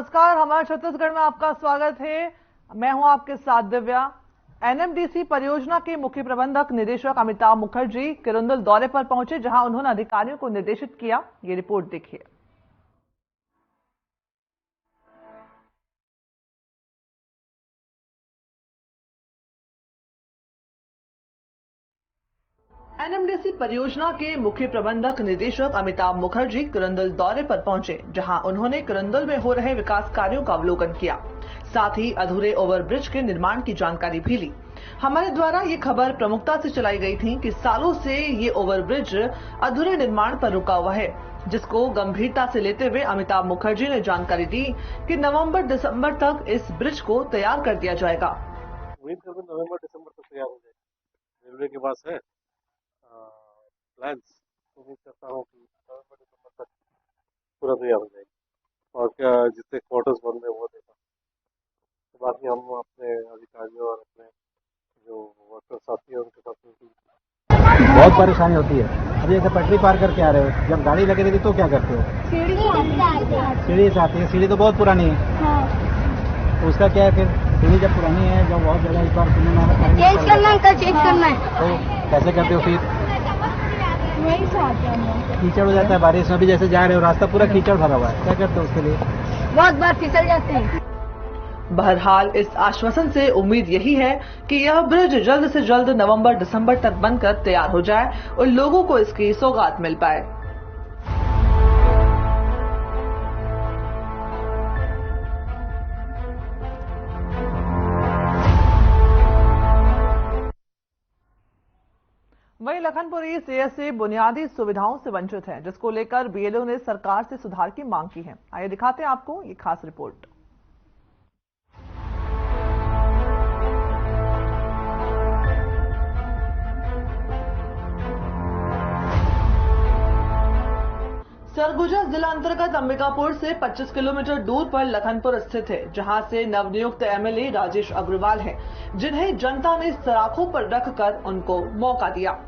नमस्कार, हमारे छत्तीसगढ़ में आपका स्वागत है। मैं हूं आपके साथ दिव्या। एनएमडीसी परियोजना के मुख्य प्रबंधक निदेशक अमिताभ मुखर्जी किरंदुल दौरे पर पहुंचे, जहां उन्होंने अधिकारियों को निर्देशित किया। ये रिपोर्ट देखिए। एनएमडीसी परियोजना के मुख्य प्रबंधक निदेशक अमिताभ मुखर्जी किरंदुल दौरे पर पहुंचे, जहां उन्होंने किरंदुल में हो रहे विकास कार्यों का अवलोकन किया। साथ ही अधूरे ओवरब्रिज के निर्माण की जानकारी भी ली। हमारे द्वारा ये खबर प्रमुखता से चलाई गई थी कि सालों से ये ओवरब्रिज अधूरे निर्माण पर रुका हुआ है, जिसको गंभीरता से लेते हुए अमिताभ मुखर्जी ने जानकारी दी कि नवंबर-दिसंबर तक इस ब्रिज को तैयार कर दिया जाएगा। उम्मीद करते हैं नवंबर-दिसंबर तक तैयार हो जाएगा। रेलवे के पास है प्लान्स। उम्मीद करता हूँ कि नवंबर-दिसंबर तक पूरा तैयार हो जाएगा। और क्या जितने क्वार्टर्स बन रहे वो देखा। तो बाकी हम अपने अधिकारियों और अपने जो वर्कर साथी हैं उनके साथ बहुत परेशानी होती है। अभी जैसे पटरी पार करके आ रहे हो, जब गाड़ी लगी रहती तो क्या करते हो? सीढ़ी से आती है। सीढ़ी तो बहुत पुरानी है। हाँ। तो उसका क्या है फिर? सीढ़ी जब पुरानी है, जब बहुत जगह इस बार चेंज करना है तो कैसे करते हो फिर? वही से आते हैं। कीचड़ हो जाता है बारिश में। भी जैसे जा रहे हो रास्ता पूरा कीचड़ भरा हुआ है, क्या करते हो उसके लिए? बहुत बार फिसल जाते हैं। बहरहाल इस आश्वासन से उम्मीद यही है कि यह ब्रिज जल्द से जल्द नवंबर-दिसंबर तक बनकर तैयार हो जाए और लोगों को इसकी सौगात मिल पाए। वहीं लखनपुरी सीएससी बुनियादी सुविधाओं से वंचित है, जिसको लेकर बीएलओ ने सरकार से सुधार की मांग की है। आइए दिखाते हैं आपको ये खास रिपोर्ट। सरगुजा जिला अंतर्गत अंबिकापुर से 25 किलोमीटर दूर पर लखनपुर स्थित है, जहां से नवनियुक्त एमएलए राजेश अग्रवाल हैं, जिन्हें जनता ने सराखों पर रखकर उनको मौका दिया।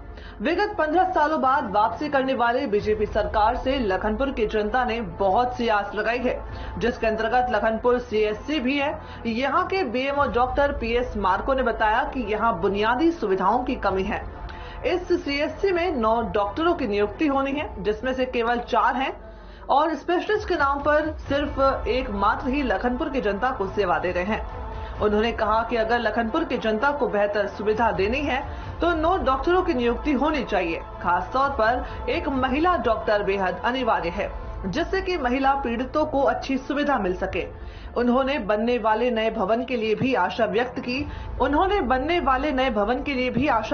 विगत 15 सालों बाद वापसी करने वाले बीजेपी सरकार से लखनपुर की जनता ने बहुत सी आस लगाई है, जिसके अंतर्गत लखनपुर सीएससी भी है। यहाँ के बीएमओ डॉक्टर पीएस मार्को ने बताया कि यहाँ बुनियादी सुविधाओं की कमी है। इस सीएससी में 9 डॉक्टरों की नियुक्ति होनी है, जिसमें से केवल 4 हैं और स्पेशलिस्ट के नाम पर सिर्फ एक मात्र ही लखनपुर की जनता को सेवा दे रहे हैं। उन्होंने कहा कि अगर लखनपुर की जनता को बेहतर सुविधा देनी है तो 9 डॉक्टरों की नियुक्ति होनी चाहिए। खास तौर पर एक महिला डॉक्टर बेहद अनिवार्य है, जिससे कि महिला पीड़ितों को अच्छी सुविधा मिल सके। उन्होंने बनने वाले नए भवन के लिए भी आशा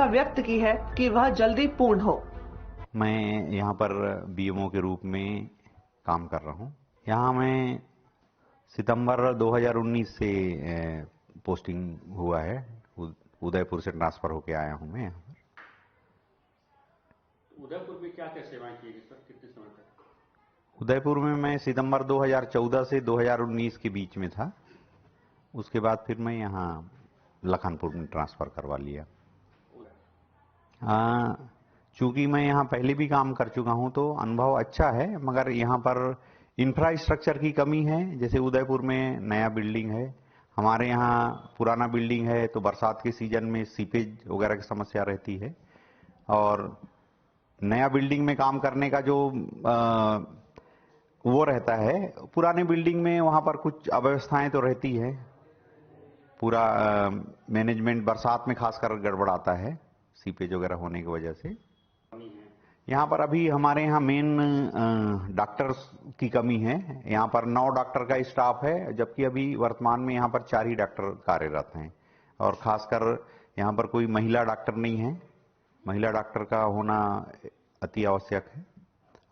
व्यक्त की है कि वह जल्दी पूर्ण हो। मैं यहाँ पर बीएमओ के रूप में काम कर रहा हूँ। यहाँ मैं सितंबर 2019 से पोस्टिंग हुआ है। उदयपुर से ट्रांसफर होके आया हूँ मैं यहाँ पर। उदयपुर में क्या क्या सेवाएं की गई सर, कितने समय तक? उदयपुर में मैं सितंबर 2014 से 2019 के बीच में था। उसके बाद फिर मैं यहाँ लखनपुर में ट्रांसफर करवा लिया। चूंकि मैं यहाँ पहले भी काम कर चुका हूँ तो अनुभव अच्छा है, मगर यहाँ पर इंफ्रास्ट्रक्चर की कमी है। जैसे उदयपुर में नया बिल्डिंग है, हमारे यहाँ पुराना बिल्डिंग है, तो बरसात के सीजन में सीपेज वगैरह की समस्या रहती है। और नया बिल्डिंग में काम करने का जो वो रहता है, पुराने बिल्डिंग में वहाँ पर कुछ अव्यवस्थाएं तो रहती है। पूरा मैनेजमेंट बरसात में खासकर गड़बड़ाता है, सीपेज वगैरह होने की वजह से। यहाँ पर अभी हमारे यहाँ मेन डॉक्टर्स की कमी है। यहाँ पर 9 डॉक्टर का स्टाफ है, जबकि अभी वर्तमान में यहाँ पर 4 ही डॉक्टर कार्यरत हैं। और खासकर यहाँ पर कोई महिला डॉक्टर नहीं है। महिला डॉक्टर का होना अति आवश्यक है।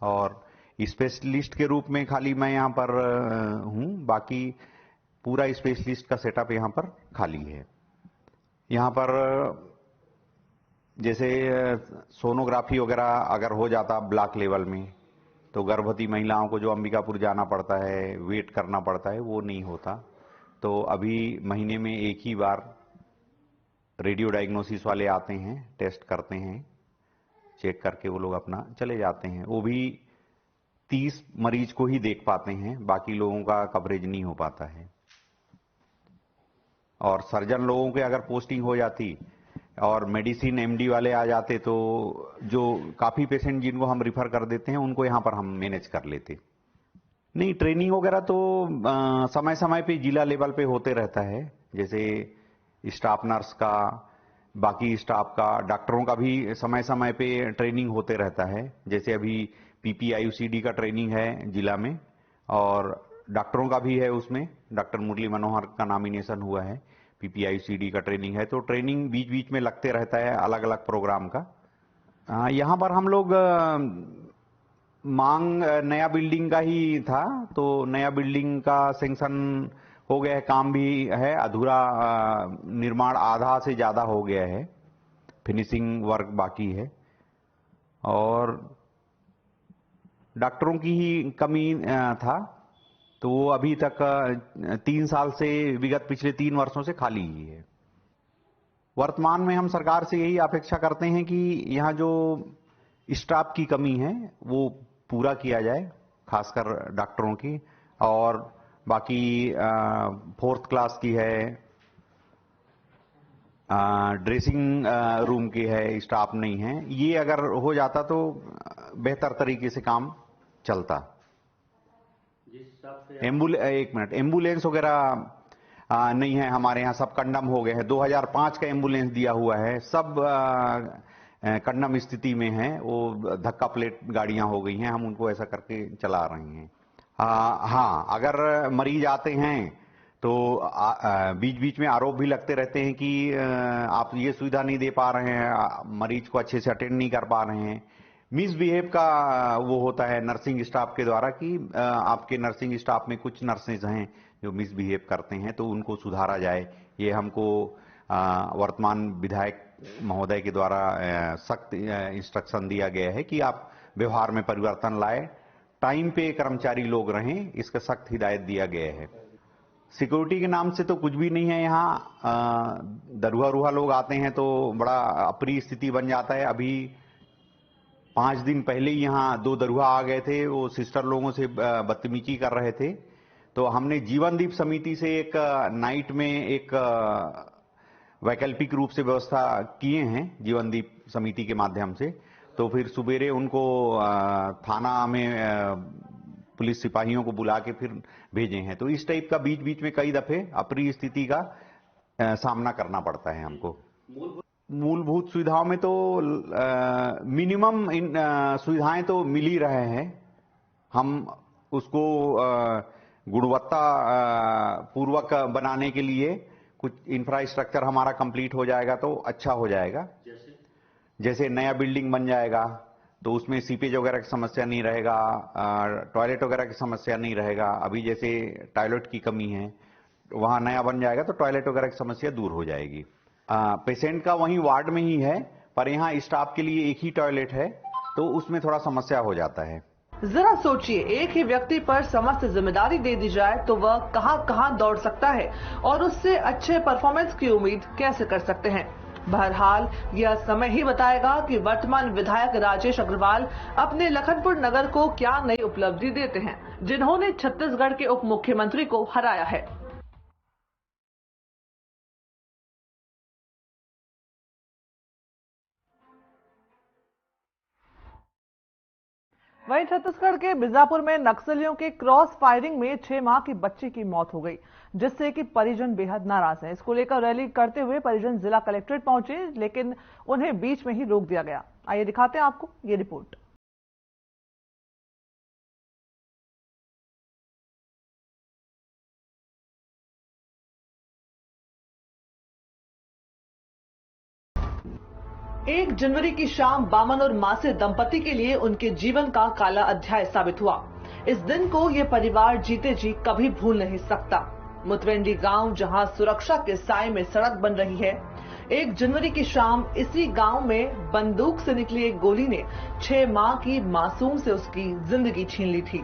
और स्पेशलिस्ट के रूप में खाली मैं यहाँ पर हूँ, बाकी पूरा स्पेशलिस्ट का सेटअप यहाँ पर खाली है। यहाँ पर जैसे सोनोग्राफी वगैरह अगर हो जाता ब्लॉक लेवल में, तो गर्भवती महिलाओं को जो अंबिकापुर जाना पड़ता है, वेट करना पड़ता है, वो नहीं होता। तो अभी महीने में एक ही बार रेडियो डायग्नोसिस वाले आते हैं, टेस्ट करते हैं, चेक करके वो लोग अपना चले जाते हैं। वो भी 30 मरीज को ही देख पाते हैं, बाकी लोगों का कवरेज नहीं हो पाता है। और सर्जन लोगों के अगर पोस्टिंग हो जाती और मेडिसिन एमडी वाले आ जाते तो जो काफी पेशेंट जिनको हम रिफर कर देते हैं उनको यहां पर हम मैनेज कर लेते। नहीं, ट्रेनिंग वगैरह तो समय समय पे जिला लेवल पे होते रहता है, जैसे स्टाफ नर्स का, बाकी स्टाफ का, डॉक्टरों का भी समय समय पे ट्रेनिंग होते रहता है। जैसे अभी पीपीआईयूसीडी का ट्रेनिंग है जिला में, और डॉक्टरों का भी है, उसमें डॉक्टर मुरली मनोहर का नॉमिनेशन हुआ है, पीपीआईयूसीडी का ट्रेनिंग है। तो ट्रेनिंग बीच बीच में लगते रहता है अलग अलग प्रोग्राम का। यहाँ पर हम लोग मांग नया बिल्डिंग का ही था, तो नया बिल्डिंग का सैंक्शन हो गया है, काम भी है, अधूरा निर्माण आधा से ज्यादा हो गया है, फिनिशिंग वर्क बाकी है। और डॉक्टरों की ही कमी था, तो वो अभी तक 3 साल से, विगत पिछले 3 वर्षों से खाली ही है। वर्तमान में हम सरकार से यही अपेक्षा करते हैं कि यहाँ जो स्टाफ की कमी है वो पूरा किया जाए, खासकर डॉक्टरों की, और बाकी 4th क्लास की है, ड्रेसिंग रूम की है, स्टाफ नहीं है। ये अगर हो जाता तो बेहतर तरीके से काम चलता। एम्बुलेंस वगैरह नहीं है हमारे यहाँ, सब कंडम हो गए हैं। 2005 का एम्बुलेंस दिया हुआ है, सब कंडम स्थिति में है, वो धक्का प्लेट गाड़ियां हो गई हैं, हम उनको ऐसा करके चला रहे हैं। हाँ, अगर मरीज आते हैं तो बीच बीच में आरोप भी लगते रहते हैं कि आप ये सुविधा नहीं दे पा रहे हैं, मरीज को अच्छे से अटेंड नहीं कर पा रहे हैं। मिसबिहेव का वो होता है नर्सिंग स्टाफ के द्वारा कि आपके नर्सिंग स्टाफ में कुछ नर्सेज हैं जो मिसबिहेव करते हैं, तो उनको सुधारा जाए। ये हमको वर्तमान विधायक महोदय के द्वारा सख्त इंस्ट्रक्शन दिया गया है कि आप व्यवहार में परिवर्तन लाए, टाइम पे कर्मचारी लोग रहें, इसका सख्त हिदायत दिया गया है। सिक्योरिटी के नाम से तो कुछ भी नहीं है यहाँ, दरुहा रुहा लोग आते हैं तो बड़ा अप्रिय स्थिति बन जाता है। अभी 5 दिन पहले ही यहाँ 2 दरुहा आ गए थे, वो सिस्टर लोगों से बदतमीजी कर रहे थे, तो हमने जीवनदीप समिति से एक नाइट में एक वैकल्पिक रूप से व्यवस्था किए हैं जीवनदीप समिति के माध्यम से। तो फिर सुबेरे उनको थाना में पुलिस सिपाहियों को बुला के फिर भेजे हैं। तो इस टाइप का बीच बीच में कई दफे अप्रिय स्थिति का सामना करना पड़ता है हमको। मूलभूत सुविधाओं में तो मिनिमम सुविधाएं तो मिल ही रहे हैं, हम उसको गुणवत्ता पूर्वक बनाने के लिए कुछ इंफ्रास्ट्रक्चर हमारा कंप्लीट हो जाएगा तो अच्छा हो जाएगा। जैसे नया बिल्डिंग बन जाएगा तो उसमें सीपेज वगैरह की समस्या नहीं रहेगा, टॉयलेट वगैरह की समस्या नहीं रहेगा। अभी जैसे टॉयलेट की कमी है, वहां नया बन जाएगा तो टॉयलेट वगैरह की समस्या दूर हो जाएगी। पेशेंट का वहीं वार्ड में ही है, पर यहाँ स्टाफ के लिए एक ही टॉयलेट है, तो उसमें थोड़ा समस्या हो जाता है। जरा सोचिए, एक ही व्यक्ति पर समस्त जिम्मेदारी दे दी जाए तो वह कहां दौड़ सकता है और उससे अच्छे परफॉर्मेंस की उम्मीद कैसे कर सकते हैं। बहरहाल यह समय ही बताएगा कि वर्तमान विधायक राजेश अग्रवाल अपने लखनपुर नगर को क्या नई उपलब्धि देते हैं, जिन्होंने छत्तीसगढ़ के उप मुख्यमंत्री को हराया है। वहीं छत्तीसगढ़ के बीजापुर में नक्सलियों के क्रॉस फायरिंग में 6 माह की बच्ची की मौत हो गई, जिससे कि परिजन बेहद नाराज हैं। इसको लेकर रैली करते हुए परिजन जिला कलेक्ट्रेट पहुंचे, लेकिन उन्हें बीच में ही रोक दिया गया। आइए दिखाते हैं आपको ये रिपोर्ट। एक जनवरी की शाम बामन और मासे दंपति के लिए उनके जीवन का काला अध्याय साबित हुआ। इस दिन को ये परिवार जीते जी कभी भूल नहीं सकता। मुतवेंडी गांव, जहां सुरक्षा के साए में सड़क बन रही है, 1 जनवरी की शाम इसी गांव में बंदूक से निकली एक गोली ने 6 माह की मासूम से उसकी जिंदगी छीन ली थी।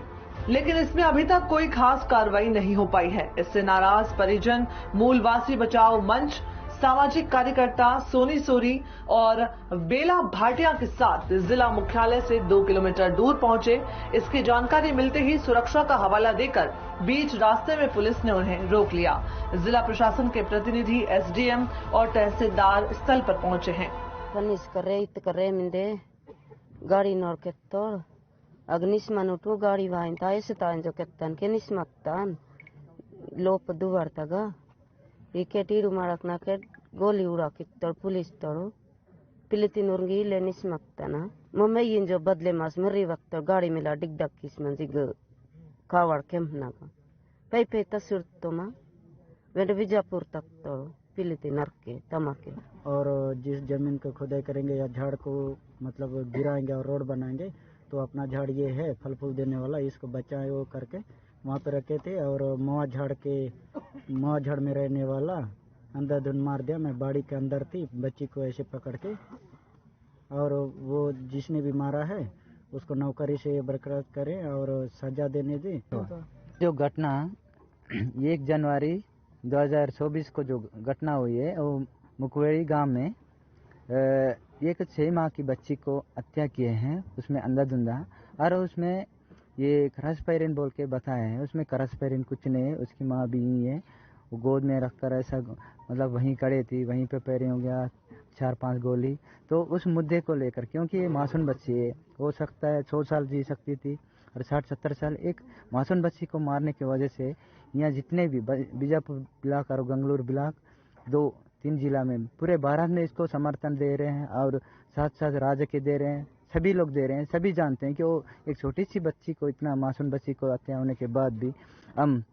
लेकिन इसमें अभी तक कोई खास कार्रवाई नहीं हो पाई है। इससे नाराज परिजन मूलवासी बचाओ मंच, सामाजिक कार्यकर्ता सोनी सोरी और बेला भाटिया के साथ जिला मुख्यालय से 2 किलोमीटर दूर पहुंचे। इसकी जानकारी मिलते ही सुरक्षा का हवाला देकर बीच रास्ते में पुलिस ने उन्हें रोक लिया। जिला प्रशासन के प्रतिनिधि, एसडीएम और तहसीलदार स्थल पर पहुंचे हैं। गाड़ी नोर के तोड़ अग्निश मनुटू गाड़ी वाइन ताए से तान जो केतन के निस्मक्तान लोप दुवर तगा इकेटी रुमारक ना के गोली उड़ा के तोड़ पुलिस तोड़ो पिलितिन उर्गी ले निस्मक्ताना मम्मी इन जो बदले मास मरी वक्त गाड़ी मिला डिग डग किस मंजी ग कावड़ के मनागा पे पे तस्वीर तो मां वेंड विजापुर तक तोड़ो पिलितिन नरके तमाके। और जिस जमीन को खुदाई करेंगे या झाड़ को मतलब गिराएंगे और रोड बनाएंगे तो अपना झाड़ ये है फल फूल देने वाला, इसको बचाए वो करके वहाँ पे रखे थे। और मवा झाड़ में रहने वाला अंदर धुन मार दिया। मैं बाड़ी के अंदर थी, बच्ची को ऐसे पकड़ के, और वो जिसने भी मारा है उसको नौकरी से बरकरार करें और सजा देने दें। जो घटना 1 जनवरी 2024 को जो घटना हुई है वो मुकवेड़ी गांव में एक 6 माह की बच्ची को हत्या किए हैं, उसमें अंधाधुंधा। और उसमें ये करसपैरिन बोल के बताया है, उसमें करसपैरिन कुछ नहीं है, उसकी माँ भी ही है। वो गोद में रखकर ऐसा मतलब वहीं खड़े थी, वहीं पे पैरिंग हो गया 4-5 गोली। तो उस मुद्दे को लेकर, क्योंकि ये मासूम बच्ची है, हो सकता है 100 साल जी सकती थी और 60-70 साल, एक मासूम बच्ची को मारने की वजह से यहाँ जितने भी बीजापुर ब्लॉक और गंगलूर ब्लॉक 2-3 जिला में पूरे भारत में इसको समर्थन दे रहे हैं और साथ साथ राज्य के दे रहे हैं, सभी लोग दे रहे हैं। सभी जानते हैं कि वो एक छोटी सी बच्ची को, इतना मासूम बच्ची को हत्या होने के बाद भी हम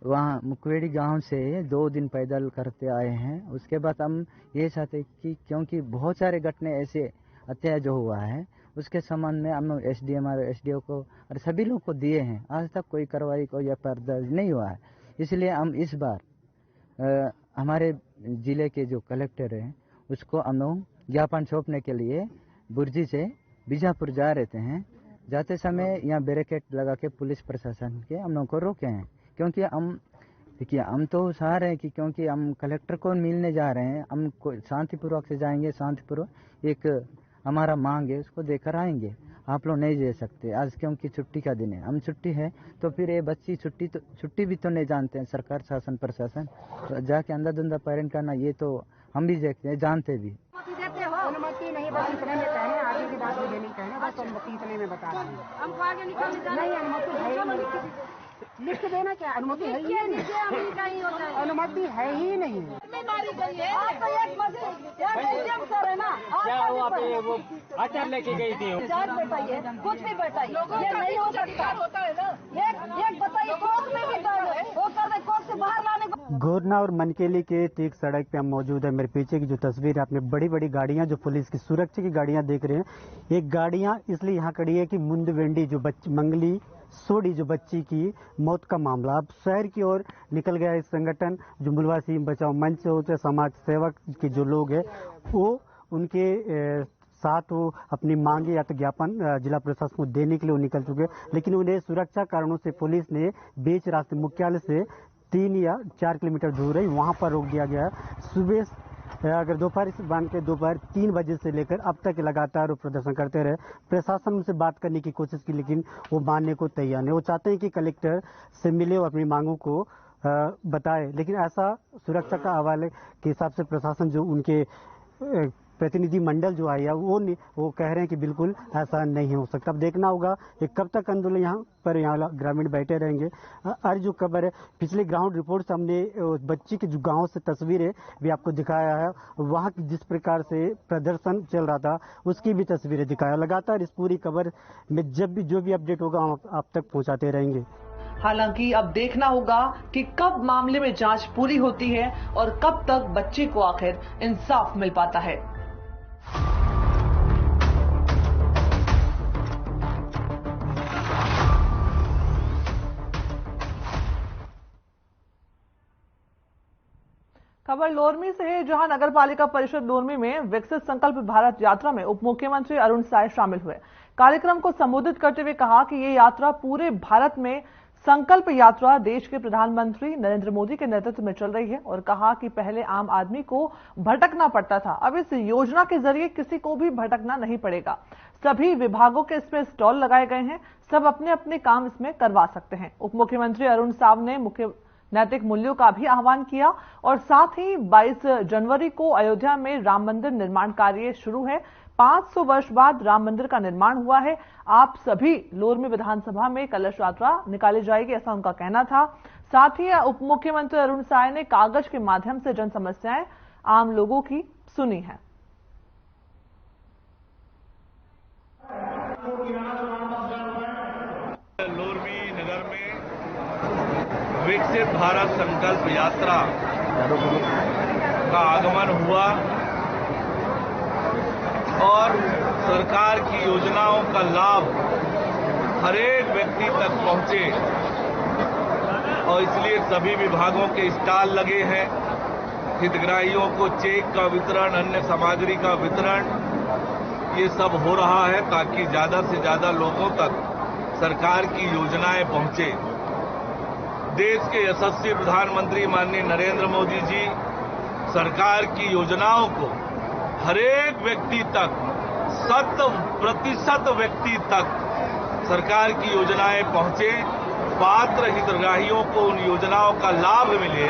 वहाँ मुकवेड़ी गांव से 2 दिन पैदल करते आए हैं। उसके बाद हम ये चाहते कि क्योंकि बहुत सारे घटने ऐसे हत्या जो हुआ है उसके संबंध में हम एसडीएम और एसडीओ को और सभी लोग को दिए हैं, आज तक कोई कार्रवाई को या दर्ज नहीं हुआ है। इसलिए हम इस बार हमारे जिले के जो कलेक्टर हैं उसको हम लोग ज्ञापन सौंपने के लिए बुर्जी से बीजापुर जा रहे हैं। जाते समय यहाँ बैरिकेड लगा के पुलिस प्रशासन के हम लोग को रोके हैं, क्योंकि हम देखिए हम तो चाह रहे हैं कि क्योंकि हम कलेक्टर को मिलने जा रहे हैं, हम शांतिपूर्वक से जाएंगे, शांतिपूर्वक एक हमारा मांग है उसको देकर आएंगे। आप लोग नहीं दे सकते आज, क्योंकि छुट्टी का दिन है, हम छुट्टी है तो फिर ये बच्ची छुट्टी भी तो नहीं जानते हैं सरकार, शासन प्रशासन, तो जाके अंदर धुंधा पैरेंट करना ये तो हम भी देखते हैं, जानते भी। अनुमति नहीं, बस इतने में कहने, आगे की बात भी नहीं कहने, बस अनुमति इतने में बता रहे हैं। हमको आगे निकलने नहीं, अनुमति है ही नहीं, लिख के देना क्या, अनुमति है ही नहीं, अनुमति है ही नहीं। मारी गई है आपको एक सर है ना, क्या वो आप वो आचार लेके गई थी, बताइए कुछ भी बताइए, ये नहीं हो सकता होता है ना, एक बताइए कोर्ट में भी वो कर दे, कोर्ट से बाहर लाने को। गोरना और मनकेली के ठीक सड़क पे हम मौजूद है। मेरे पीछे की जो तस्वीर है, आपने बड़ी बड़ी गाड़ियां जो पुलिस की सुरक्षा की गाड़ियां देख रहे हैं। एक गाड़ियां इसलिए यहाँ खड़ी है कि मुंदवेंडी जो मंगली सोडी जो बच्ची की मौत का मामला अब शहर की ओर निकल गया। इस संगठन जो मुलवासी बचाओ मंच से होते समाज सेवक के जो लोग हैं वो उनके साथ वो अपनी मांगे या तो ज्ञापन जिला प्रशासन को देने के लिए वो निकल चुके हैं, लेकिन उन्हें सुरक्षा कारणों से पुलिस ने बीच रास्ते मुख्यालय से 3 या 4 किलोमीटर दूर है वहां पर रोक दिया गया है। सुबह अगर दोपहर से बांध के दोपहर 3 बजे से लेकर अब तक लगातार वो प्रदर्शन करते रहे। प्रशासन उनसे बात करने की कोशिश की लेकिन वो मानने को तैयार नहीं। वो चाहते हैं कि कलेक्टर से मिले और अपनी मांगों को बताए, लेकिन ऐसा सुरक्षा का हवाले के हिसाब से प्रशासन जो उनके प्रतिनिधि मंडल जो आया वो कह रहे हैं कि बिल्कुल ऐसा नहीं हो सकता। अब देखना होगा कि कब तक आंदोलन यहाँ ग्रामीण बैठे रहेंगे। और जो खबर है पिछले ग्राउंड रिपोर्ट से हमने बच्ची के जो गांव से तस्वीर है भी आपको दिखाया है, वहाँ की जिस प्रकार से प्रदर्शन चल रहा था उसकी भी तस्वीरें दिखाया। लगातार इस पूरी खबर में जब भी जो भी अपडेट होगा हम आप तक पहुँचाते रहेंगे। हालांकि अब देखना होगा कि कब मामले में जांच पूरी होती है और कब तक बच्चे को आखिर इंसाफ मिल पाता है। खबर लोरमी से है, जहां नगर पालिका परिषद लोरमी में विकसित संकल्प भारत यात्रा में उप मुख्यमंत्री अरुण साय शामिल हुए। कार्यक्रम को संबोधित करते हुए कहा कि ये यात्रा पूरे भारत में संकल्प यात्रा देश के प्रधानमंत्री नरेंद्र मोदी के नेतृत्व में चल रही है और कहा कि पहले आम आदमी को भटकना पड़ता था, अब इस योजना के जरिए किसी को भी भटकना नहीं पड़ेगा। सभी विभागों के इसमें स्टॉल लगाए गए हैं, सब अपने अपने काम इसमें करवा सकते हैं। उप मुख्यमंत्री अरुण साव ने मुख्य नैतिक मूल्यों का भी आह्वान किया और साथ ही 22 जनवरी को अयोध्या में राम मंदिर निर्माण कार्य शुरू है। 500 वर्ष बाद राम मंदिर का निर्माण हुआ है। आप सभी लोरमी विधानसभा में कलश यात्रा निकाली जाएगी, ऐसा उनका कहना था। साथ ही उप मुख्यमंत्री अरुण साव ने कागज के माध्यम से जन समस्याएं आम लोगों की सुनी है। लोरमी नगर में विकसित भारत संकल्प यात्रा का आगमन हुआ और सरकार की योजनाओं का लाभ हर एक व्यक्ति तक पहुंचे और इसलिए सभी विभागों के स्टॉल लगे हैं। हितग्राहियों को चेक का वितरण, अन्य सामग्री का वितरण, ये सब हो रहा है ताकि ज्यादा से ज्यादा लोगों तक सरकार की योजनाएं पहुंचे। देश के यशस्वी प्रधानमंत्री माननीय नरेंद्र मोदी जी सरकार की योजनाओं को हर एक व्यक्ति तक 100% व्यक्ति तक सरकार की योजनाएं पहुंचे, पात्र हितग्राहियों को उन योजनाओं का लाभ मिले,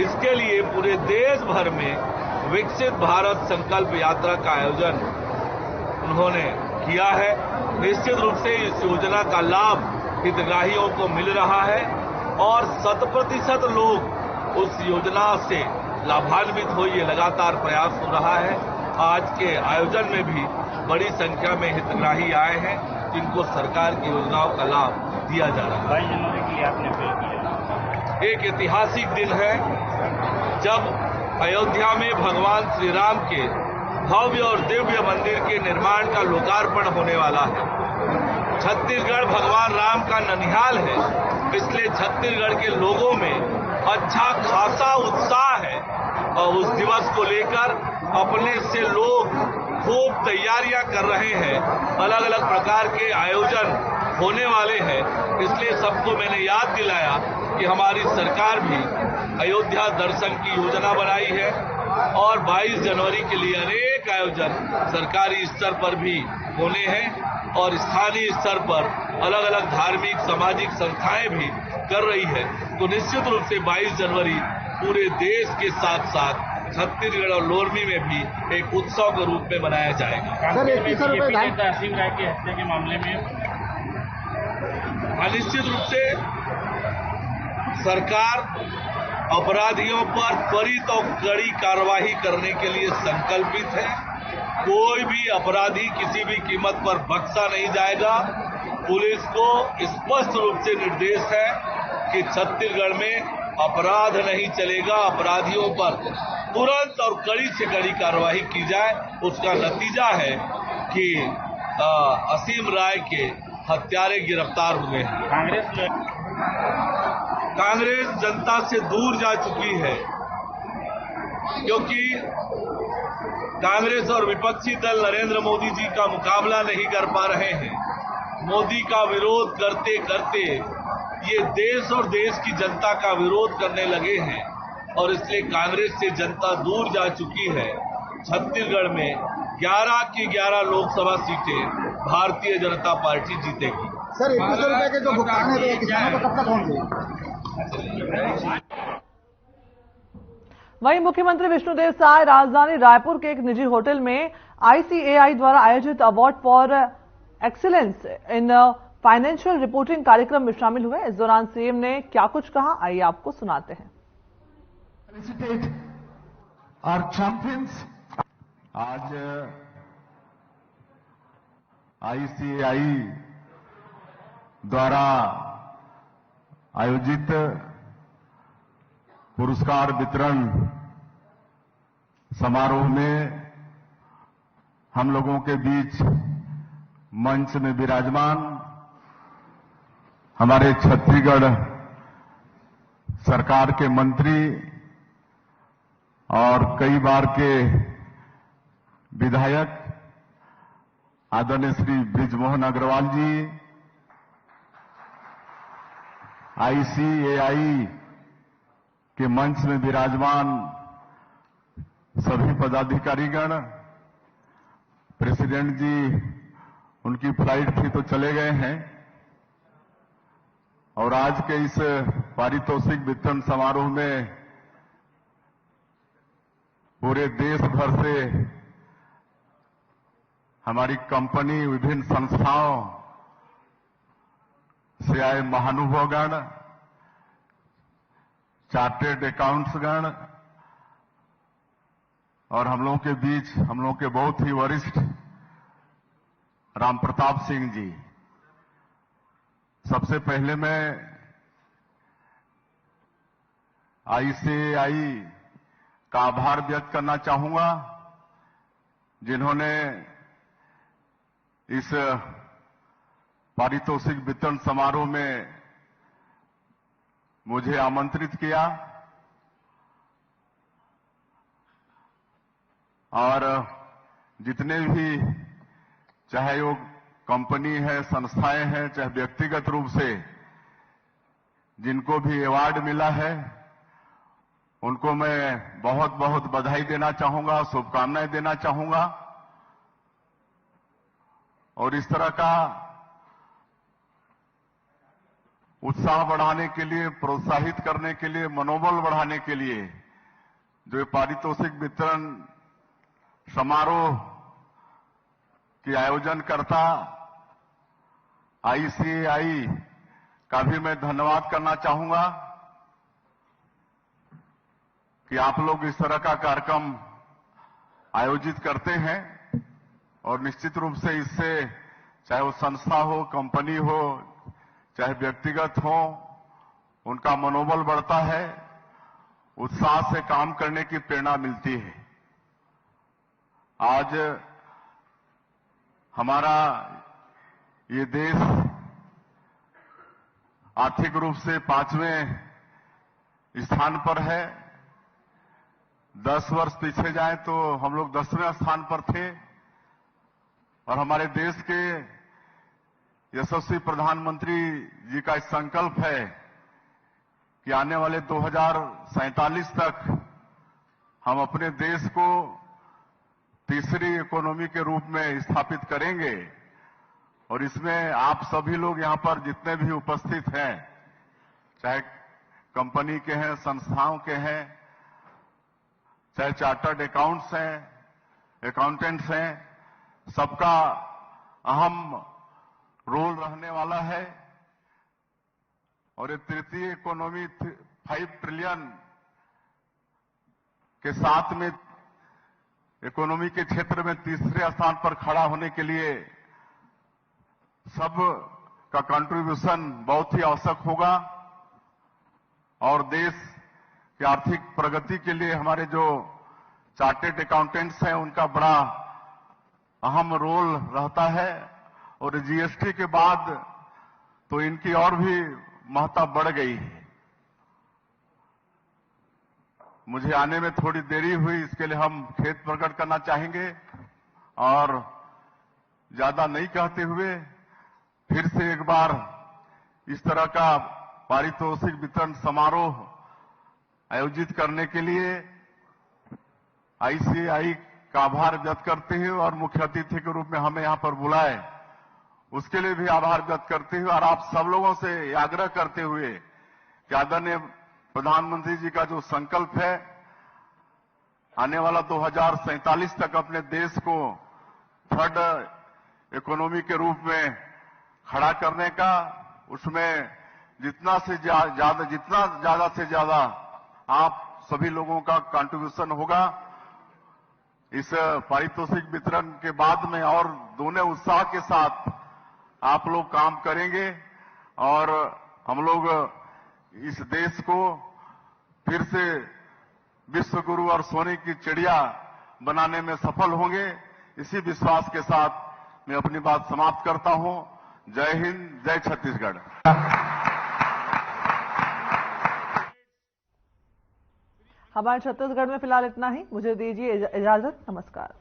इसके लिए पूरे देश भर में विकसित भारत संकल्प यात्रा का आयोजन उन्होंने किया है। निश्चित रूप से इस योजना का लाभ हितग्राहियों को मिल रहा है और 100% लोग उस योजना से लाभान्वित हो, ये लगातार प्रयास हो रहा है। आज के आयोजन में भी बड़ी संख्या में हितग्राही आए हैं जिनको सरकार की योजनाओं का लाभ दिया जा रहा है। 22 जनवरी के लिए आपने अपील किया। एक ऐतिहासिक दिन है जब अयोध्या में भगवान श्री राम के भव्य और दिव्य मंदिर के निर्माण का लोकार्पण होने वाला है। छत्तीसगढ़ भगवान राम का ननिहाल है, इसलिए छत्तीसगढ़ के लोगों में अच्छा खासा उत्साह है और उस दिवस को लेकर अपने से लोग खूब तैयारियां कर रहे हैं। अलग अलग प्रकार के आयोजन होने वाले हैं, इसलिए सबको मैंने याद दिलाया कि हमारी सरकार भी अयोध्या दर्शन की योजना बनाई है और 22 जनवरी के लिए अनेक आयोजन सरकारी स्तर पर भी होने हैं और स्थानीय स्तर पर अलग अलग धार्मिक सामाजिक संस्थाएं भी कर रही है। तो निश्चित रूप से 22 जनवरी पूरे देश के साथ साथ छत्तीसगढ़ और लोरमी में भी एक उत्सव के रूप में मनाया जाएगा। सर, 2100 रुपए असीम राय की हत्या के मामले में निश्चित रूप से सरकार अपराधियों पर त्वरित और कड़ी कार्रवाई करने के लिए संकल्पित है। कोई भी अपराधी किसी भी कीमत पर बख्शा नहीं जाएगा। पुलिस को स्पष्ट रूप से निर्देश है कि छत्तीसगढ़ में अपराध नहीं चलेगा, अपराधियों पर तुरंत और कड़ी से कड़ी कार्रवाई की जाए। उसका नतीजा है कि असीम राय के हत्यारे गिरफ्तार हुए हैं। कांग्रेस जनता से दूर जा चुकी है क्योंकि कांग्रेस और विपक्षी दल नरेंद्र मोदी जी का मुकाबला नहीं कर पा रहे हैं। मोदी का विरोध करते करते ये देश और देश की जनता का विरोध करने लगे हैं और इसलिए कांग्रेस से जनता दूर जा चुकी है। छत्तीसगढ़ में 11 की 11 लोकसभा सीटें भारतीय जनता पार्टी जीतेगी। सर, 2100 रुपए के जो भुगतान है किसानों को कब तक होंगे? वहीं मुख्यमंत्री विष्णुदेव साय राजधानी रायपुर के एक निजी होटल में ICAI द्वारा आयोजित award for excellence in financial reporting कार्यक्रम में शामिल हुए। इस दौरान सीएम ने क्या कुछ कहा, आइए आपको सुनाते हैं। आज ICAI द्वारा आयोजित पुरस्कार वितरण समारोह में हम लोगों के बीच मंच में विराजमान हमारे छत्तीसगढ़ सरकार के मंत्री और कई बार के विधायक आदरणीय श्री बृजमोहन अग्रवाल जी, ICAI के मंच में विराजमान सभी पदाधिकारीगण, प्रेसिडेंट जी उनकी फ्लाइट थी तो चले गए हैं, और आज के इस पारितोषिक वितरण समारोह में पूरे देश भर से हमारी कंपनी, विभिन्न संस्थाओं से आए महानुभावगण, चार्टर्ड अकाउंट्सगण और हम लोगों के बीच हम लोगों के बहुत ही वरिष्ठ राम प्रताप सिंह जी, सबसे पहले मैं ICAI का आभार व्यक्त करना चाहूंगा, जिन्होंने इस पारितोषिक वितरण समारोह में मुझे आमंत्रित किया और जितने भी, चाहे वो कंपनी है, संस्थाएं हैं, चाहे व्यक्तिगत रूप से जिनको भी अवार्ड मिला है, उनको मैं बहुत बहुत बधाई देना चाहूंगा, शुभकामनाएं देना चाहूंगा। और इस तरह का उत्साह बढ़ाने के लिए, प्रोत्साहित करने के लिए, मनोबल बढ़ाने के लिए जो ये पारितोषिक वितरण समारोह की आयोजन करता ICAI का भी मैं धन्यवाद करना चाहूंगा कि आप लोग इस तरह का कार्यक्रम आयोजित करते हैं, और निश्चित रूप से इससे चाहे वो संस्था हो, कंपनी हो, चाहे व्यक्तिगत हो, उनका मनोबल बढ़ता है, उत्साह से काम करने की प्रेरणा मिलती है। आज हमारा ये देश आर्थिक रूप से 5वें स्थान पर है। 10 वर्ष पीछे जाए तो हम लोग 10वें स्थान पर थे, और हमारे देश के यशस्वी प्रधानमंत्री जी का संकल्प है कि आने वाले 2047 तक हम अपने देश को तीसरी इकोनॉमी के रूप में स्थापित करेंगे। और इसमें आप सभी लोग यहां पर जितने भी उपस्थित हैं, चाहे कंपनी के हैं, संस्थाओं के हैं, चाहे चार्टर्ड अकाउंट्स हैं, अकाउंटेंट्स हैं, सबका अहम रोल रहने वाला है। और ये तृतीय इकोनॉमी 5 ट्रिलियन के साथ में इकोनॉमी के क्षेत्र में तीसरे स्थान पर खड़ा होने के लिए सब का कंट्रीब्यूशन बहुत ही आवश्यक होगा। और देश की आर्थिक प्रगति के लिए हमारे जो चार्टर्ड अकाउंटेंट्स हैं, उनका बड़ा अहम रोल रहता है। और GST के बाद तो इनकी और भी महत्ता बढ़ गई है। मुझे आने में थोड़ी देरी हुई, इसके लिए हम खेद प्रकट करना चाहेंगे। और ज्यादा नहीं कहते हुए फिर से एक बार इस तरह का पारितोषिक वितरण समारोह आयोजित करने के लिए ICAI का आभार व्यक्त करते हुए और मुख्य अतिथि के रूप में हमें यहां पर बुलाए, उसके लिए भी आभार व्यक्त करते हुए, और आप सब लोगों से आग्रह करते हुए कि आदरणीय प्रधानमंत्री जी का जो संकल्प है, आने वाला 2047 तक अपने देश को थर्ड इकोनॉमी के रूप में खड़ा करने का, उसमें जितना ज्यादा से ज्यादा आप सभी लोगों का कंट्रीब्यूशन होगा। इस पारितोषिक वितरण के बाद में और दोनों उत्साह के साथ आप लोग काम करेंगे, और हम लोग इस देश को फिर से विश्व गुरु और सोने की चिड़िया बनाने में सफल होंगे। इसी विश्वास के साथ मैं अपनी बात समाप्त करता हूं। जय हिंद, जय छत्तीसगढ़। हमारे छत्तीसगढ़ में फिलहाल इतना ही। मुझे दीजिए इजाजत। नमस्कार।